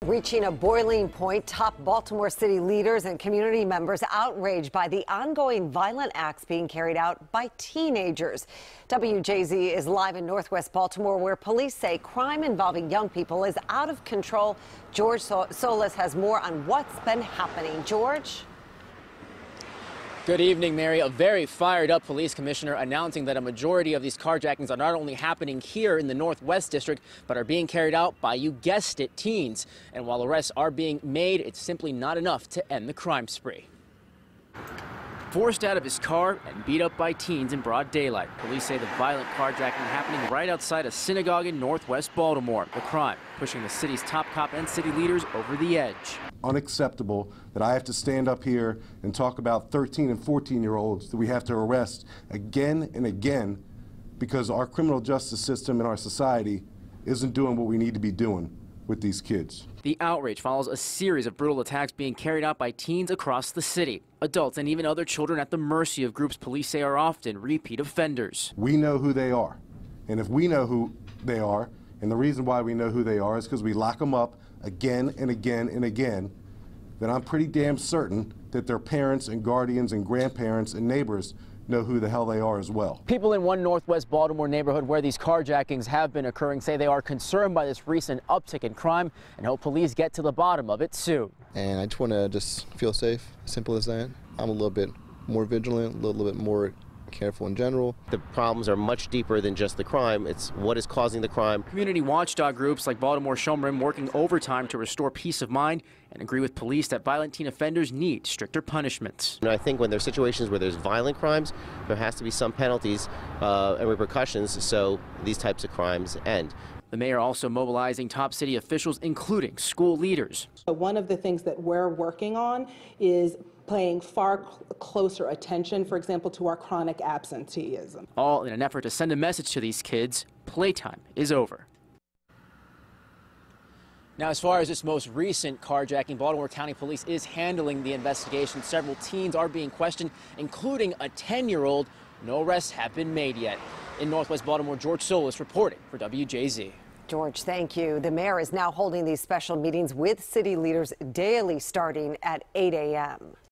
Reaching a boiling point, top Baltimore city leaders and community members outraged by the ongoing violent acts being carried out by teenagers. WJZ is live in Northwest Baltimore, where police say crime involving young people is out of control. George Solis has more on what's been happening. George? Good evening, Mary. A very fired up police commissioner announcing that a majority of these carjackings are not only happening here in the Northwest District, but are being carried out by, you guessed it, teens. And while arrests are being made, it's simply not enough to end the crime spree. Forced out of his car and beat up by teens in broad daylight. Police say the violent carjacking happening right outside a synagogue in Northwest Baltimore. The crime pushing the city's top cop and city leaders over the edge. Unacceptable that I have to stand up here and talk about 13 and 14-year-olds that we have to arrest again and again because our criminal justice system and our society isn't doing what we need to be doing with these kids. The outrage follows a series of brutal attacks being carried out by teens across the city. Adults and even other children at the mercy of groups police say are often repeat offenders. We know who they are. And if we know who they are, and the reason why we know who they are is because we lock them up again and again and again, then I'm pretty damn certain that their parents and guardians and grandparents and neighbors know who the hell they are as well. People in one Northwest Baltimore neighborhood where these carjackings have been occurring say they are concerned by this recent uptick in crime and hope police get to the bottom of it soon. And I just want to feel safe, simple as that. I'm a little bit more vigilant, a little bit more careful in general. The problems are much deeper than just the crime. It's what is causing the crime. Community watchdog groups like Baltimore Shomrim working overtime to restore peace of mind and agree with police that violent teen offenders need stricter punishments. And I think when there's situations where there's violent crimes, there has to be some penalties and repercussions so these types of crimes end. The mayor also mobilizing top city officials, including school leaders. One of the things that we're working on is paying far closer attention, for example, to our chronic absenteeism. All in an effort to send a message to these kids: playtime is over. Now, as far as this most recent carjacking, Baltimore County Police is handling the investigation. Several teens are being questioned, including a 10-year-old. No arrests have been made yet. In Northwest Baltimore, George Solis reporting for WJZ. George, thank you. The mayor is now holding these special meetings with city leaders daily starting at 8 a.m.